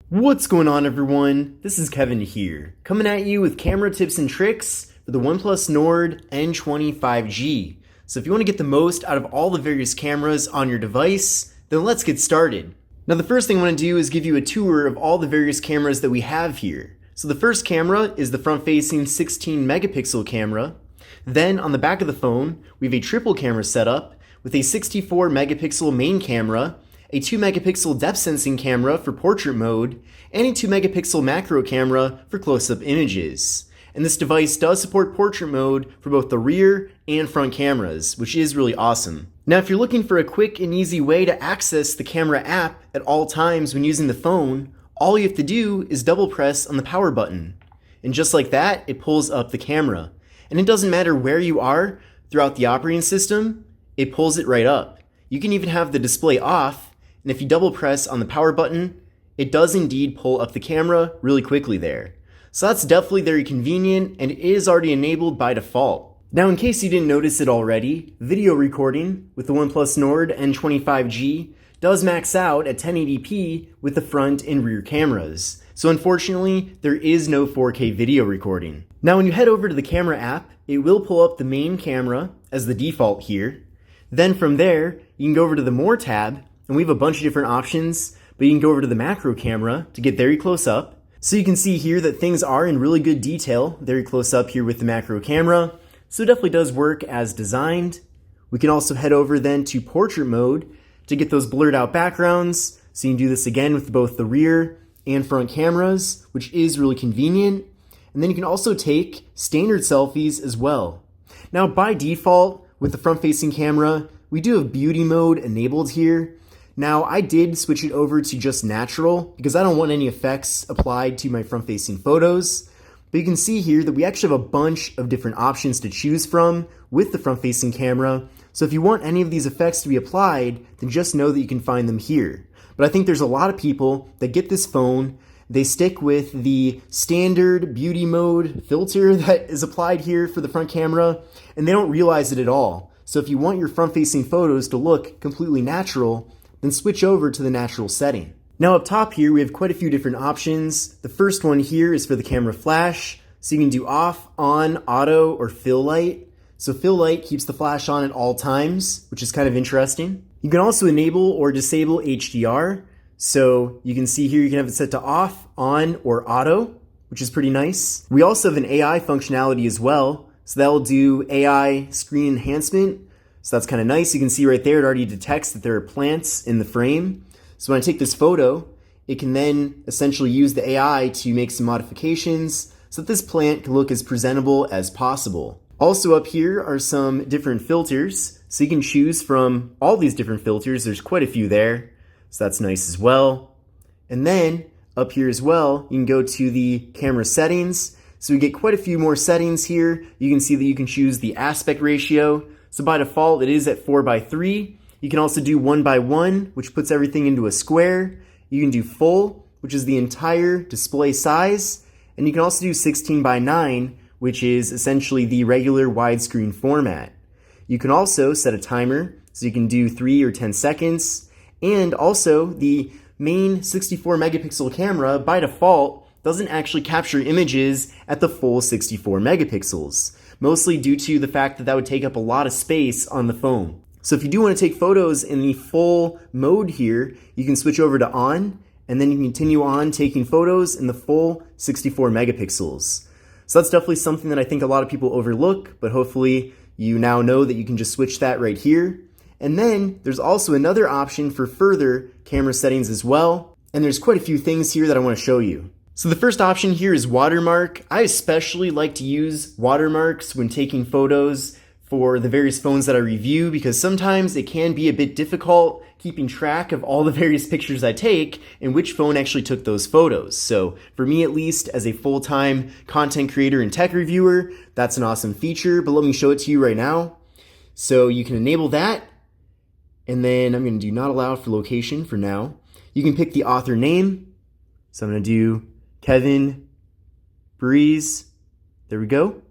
What's going on, everyone? This is Kevin here, coming at you with camera tips and tricks for the OnePlus Nord N20 5G. So if you want to get the most out of all the various cameras on your device, then let's get started. Now the first thing I want to do is give you a tour of all the various cameras that we have here. So the first camera is the front-facing 16 megapixel camera. Then on the back of the phone, we have a triple camera setup with a 64 megapixel main camera, a 2 megapixel depth sensing camera for portrait mode, and a 2 megapixel macro camera for close-up images. And this device does support portrait mode for both the rear and front cameras, which is really awesome. Now if you're looking for a quick and easy way to access the camera app at all times when using the phone, all you have to do is double press on the power button. And just like that, it pulls up the camera. And it doesn't matter where you are throughout the operating system, it pulls it right up. You can even have the display off, and if you double press on the power button, it does indeed pull up the camera really quickly there. So that's definitely very convenient, and it is already enabled by default. Now in case you didn't notice it already, video recording with the OnePlus Nord N20 5G does max out at 1080p with the front and rear cameras. So unfortunately, there is no 4K video recording. Now when you head over to the camera app, it will pull up the main camera as the default here. Then from there, you can go over to the More tab, and we have a bunch of different options, but you can go over to the macro camera to get very close up. So you can see here that things are in really good detail, very close up here with the macro camera. So it definitely does work as designed. We can also head over then to portrait mode to get those blurred out backgrounds. So you can do this again with both the rear and front cameras, which is really convenient. And then you can also take standard selfies as well. Now by default, with the front-facing camera, we do have beauty mode enabled here. Now, I did switch it over to just natural because I don't want any effects applied to my front-facing photos. But you can see here that we actually have a bunch of different options to choose from with the front-facing camera. So if you want any of these effects to be applied, then just know that you can find them here. But I think there's a lot of people that get this phone, they stick with the standard beauty mode filter that is applied here for the front camera, and they don't realize it at all. So if you want your front-facing photos to look completely natural, then switch over to the natural setting. Now up top here, we have quite a few different options. The first one here is for the camera flash. So you can do off, on, auto, or fill light. So fill light keeps the flash on at all times, which is kind of interesting. You can also enable or disable HDR. So you can see here you can have it set to off, on, or auto, which is pretty nice. We also have an AI functionality as well. So that'll do AI screen enhancement. So that's kind of nice. You can see right there, it already detects that there are plants in the frame. So when I take this photo, it can then essentially use the AI to make some modifications so that this plant can look as presentable as possible. Also up here are some different filters. So you can choose from all these different filters. There's quite a few there. So that's nice as well. And then up here as well, you can go to the camera settings. So we get quite a few more settings here. You can see that you can choose the aspect ratio. So by default, it is at 4:3. You can also do 1:1, which puts everything into a square. You can do full, which is the entire display size. And you can also do 16:9, which is essentially the regular widescreen format. You can also set a timer, so you can do 3 or 10 seconds. And also the main 64 megapixel camera, by default, doesn't actually capture images at the full 64 megapixels. Mostly due to the fact that that would take up a lot of space on the phone. So if you do want to take photos in the full mode here, you can switch over to on, and then you can continue on taking photos in the full 64 megapixels. So that's definitely something that I think a lot of people overlook, but hopefully you now know that you can just switch that right here. And then there's also another option for further camera settings as well, and there's quite a few things here that I want to show you. So the first option here is Watermark. I especially like to use watermarks when taking photos for the various phones that I review because sometimes it can be a bit difficult keeping track of all the various pictures I take and which phone actually took those photos. So for me at least, as a full-time content creator and tech reviewer, that's an awesome feature, but let me show it to you right now. So you can enable that, and then I'm going to do not allow for location for now. You can pick the author name. So I'm going to do Kevin Breeze. There we go.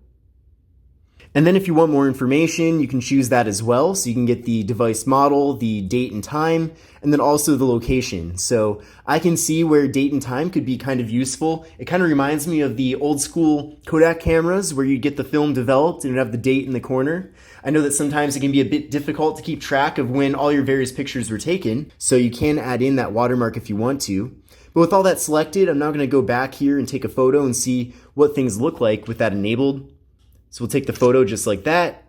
And then if you want more information, you can choose that as well. So you can get the device model, the date and time, and then also the location. So I can see where date and time could be kind of useful. It kind of reminds me of the old school Kodak cameras where you get the film developed and it'd have the date in the corner. I know that sometimes it can be a bit difficult to keep track of when all your various pictures were taken, so you can add in that watermark if you want to. But with all that selected, I'm now going to go back here and take a photo and see what things look like with that enabled. So we'll take the photo just like that,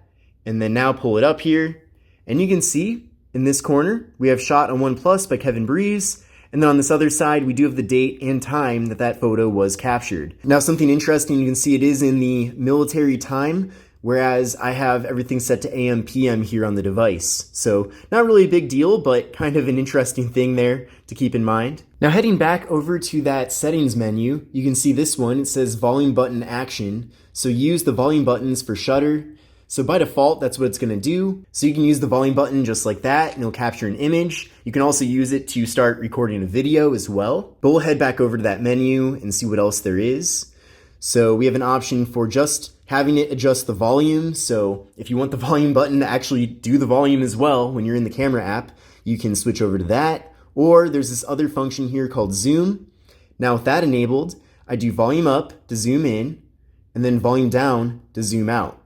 and then now pull it up here. And you can see in this corner, we have shot on OnePlus by Kevin Breeze. And then on this other side, we do have the date and time that that photo was captured. Now, something interesting, you can see it is in the military time, whereas I have everything set to AM, PM here on the device. So not really a big deal, but kind of an interesting thing there to keep in mind. Now heading back over to that settings menu, you can see this one, it says volume button action. So use the volume buttons for shutter. So by default, that's what it's gonna do. So you can use the volume button just like that and it'll capture an image. You can also use it to start recording a video as well. But we'll head back over to that menu and see what else there is. So we have an option for just having it adjust the volume. So if you want the volume button to actually do the volume as well when you're in the camera app, you can switch over to that. Or there's this other function here called zoom. Now with that enabled, I do volume up to zoom in and then volume down to zoom out.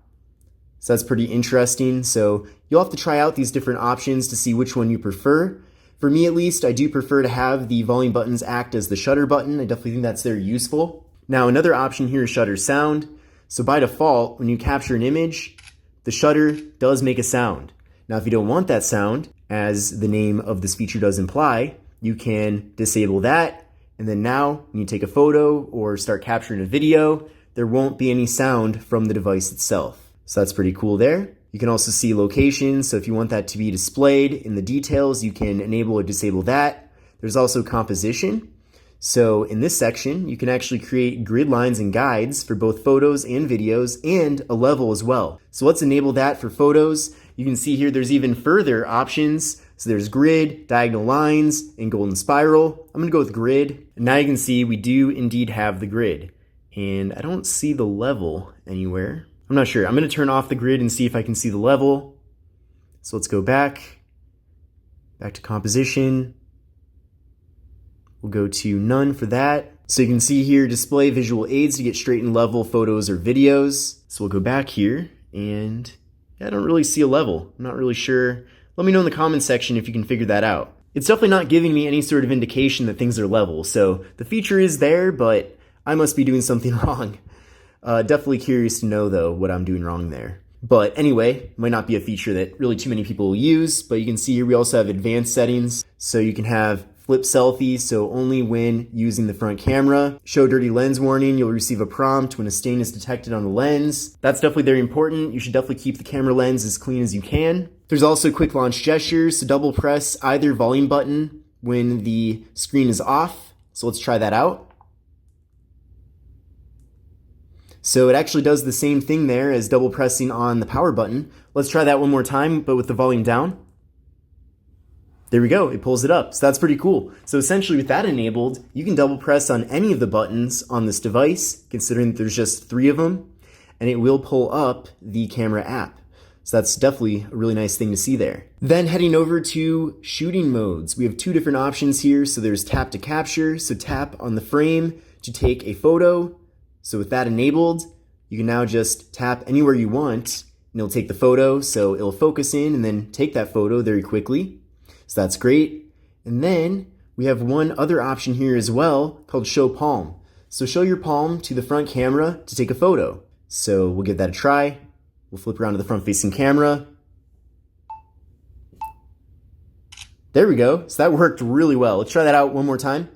So that's pretty interesting. So you'll have to try out these different options to see which one you prefer. For me at least, I do prefer to have the volume buttons act as the shutter button. I definitely think that's very useful. Now another option here is shutter sound. So by default, when you capture an image, the shutter does make a sound. Now if you don't want that sound, as the name of this feature does imply, you can disable that. And then now when you take a photo or start capturing a video, there won't be any sound from the device itself. So that's pretty cool there. You can also see location. So if you want that to be displayed in the details, you can enable or disable that. There's also composition. So in this section, you can actually create grid lines and guides for both photos and videos and a level as well. So let's enable that for photos. You can see here there's even further options. So there's grid, diagonal lines, and golden spiral. I'm gonna go with grid. And now you can see we do indeed have the grid. And I don't see the level anywhere. I'm not sure. I'm gonna turn off the grid and see if I can see the level. So let's go back to composition. We'll go to none for that. So you can see here, display visual aids to get straight and level photos or videos. So we'll go back here and I don't really see a level. I'm not really sure. Let me know in the comments section if you can figure that out. It's definitely not giving me any sort of indication that things are level. So the feature is there, but I must be doing something wrong. Definitely curious to know though what I'm doing wrong there. But anyway, might not be a feature that really too many people will use, but you can see here we also have advanced settings. So you can have flip selfie, so only when using the front camera. Show dirty lens warning, you'll receive a prompt when a stain is detected on the lens. That's definitely very important. You should definitely keep the camera lens as clean as you can. There's also quick launch gestures, so double press either volume button when the screen is off. So let's try that out. So it actually does the same thing there as double pressing on the power button. Let's try that one more time, but with the volume down. There we go, it pulls it up. So that's pretty cool. So essentially with that enabled, you can double press on any of the buttons on this device, considering that there's just 3 of them, and it will pull up the camera app. So that's definitely a really nice thing to see there. Then heading over to shooting modes, we have 2 different options here. So there's tap to capture, so tap on the frame to take a photo. So with that enabled, you can now just tap anywhere you want and it'll take the photo. So it'll focus in and then take that photo very quickly. So that's great. And then we have one other option here as well called show palm. So show your palm to the front camera to take a photo. So we'll give that a try. We'll flip around to the front facing camera. There we go. So that worked really well. Let's try that out one more time.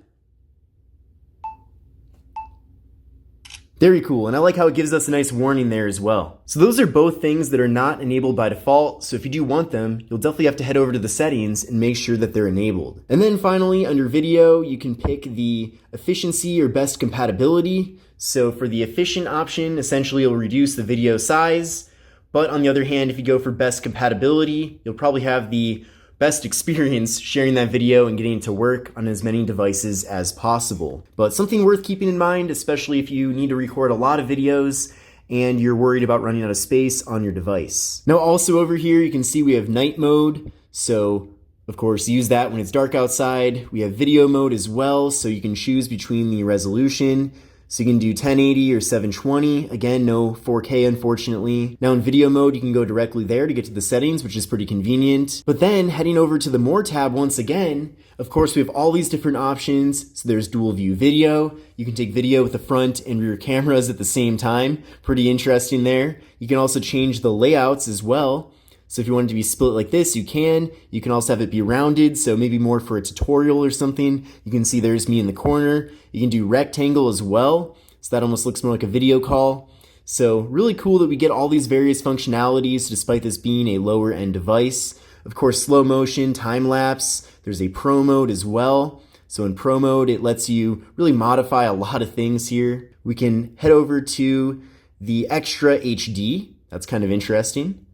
Very cool, and I like how it gives us a nice warning there as well. So those are both things that are not enabled by default, so if you do want them, you'll definitely have to head over to the settings and make sure that they're enabled. And then finally, under video, you can pick the efficiency or best compatibility. So for the efficient option, essentially it'll reduce the video size, but on the other hand, if you go for best compatibility, you'll probably have the best experience sharing that video and getting it to work on as many devices as possible. But something worth keeping in mind, especially if you need to record a lot of videos and you're worried about running out of space on your device. Now also over here you can see we have night mode, so of course use that when it's dark outside. We have video mode as well, so you can choose between the resolution. So you can do 1080 or 720. Again, no 4K unfortunately. Now in video mode, you can go directly there to get to the settings, which is pretty convenient. But then heading over to the More tab once again, of course we have all these different options. So there's dual view video. You can take video with the front and rear cameras at the same time. Pretty interesting there. You can also change the layouts as well. So if you want it to be split like this, you can. You can also have it be rounded, so maybe more for a tutorial or something. You can see there's me in the corner. You can do rectangle as well, so that almost looks more like a video call. So really cool that we get all these various functionalities despite this being a lower end device. Of course, slow motion, time lapse. There's a pro mode as well. So in pro mode, it lets you really modify a lot of things here. We can head over to the extra HD. That's kind of interesting.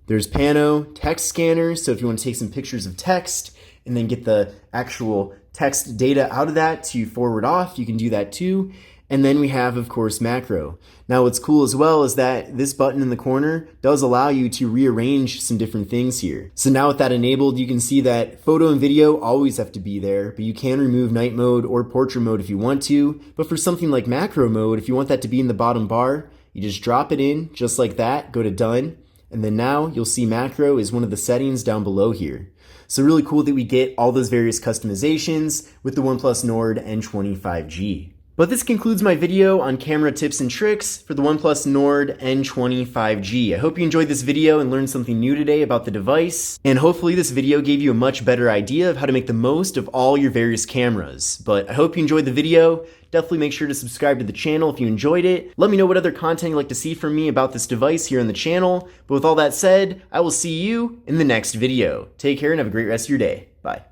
There's Pano, text scanner, so if you want to take some pictures of text and then get the actual text data out of that to forward off, you can do that too. And then we have, of course, macro. Now what's cool as well is that this button in the corner does allow you to rearrange some different things here. So now with that enabled, you can see that photo and video always have to be there, but you can remove night mode or portrait mode if you want to. But for something like macro mode, if you want that to be in the bottom bar, you just drop it in just like that, go to done. And then now you'll see macro is one of the settings down below here. So really cool that we get all those various customizations with the OnePlus Nord N20 5G. But this concludes my video on camera tips and tricks for the OnePlus Nord N20 5G. I hope you enjoyed this video and learned something new today about the device. And hopefully this video gave you a much better idea of how to make the most of all your various cameras. But I hope you enjoyed the video. Definitely make sure to subscribe to the channel if you enjoyed it. Let me know what other content you'd like to see from me about this device here on the channel. But with all that said, I will see you in the next video. Take care and have a great rest of your day. Bye.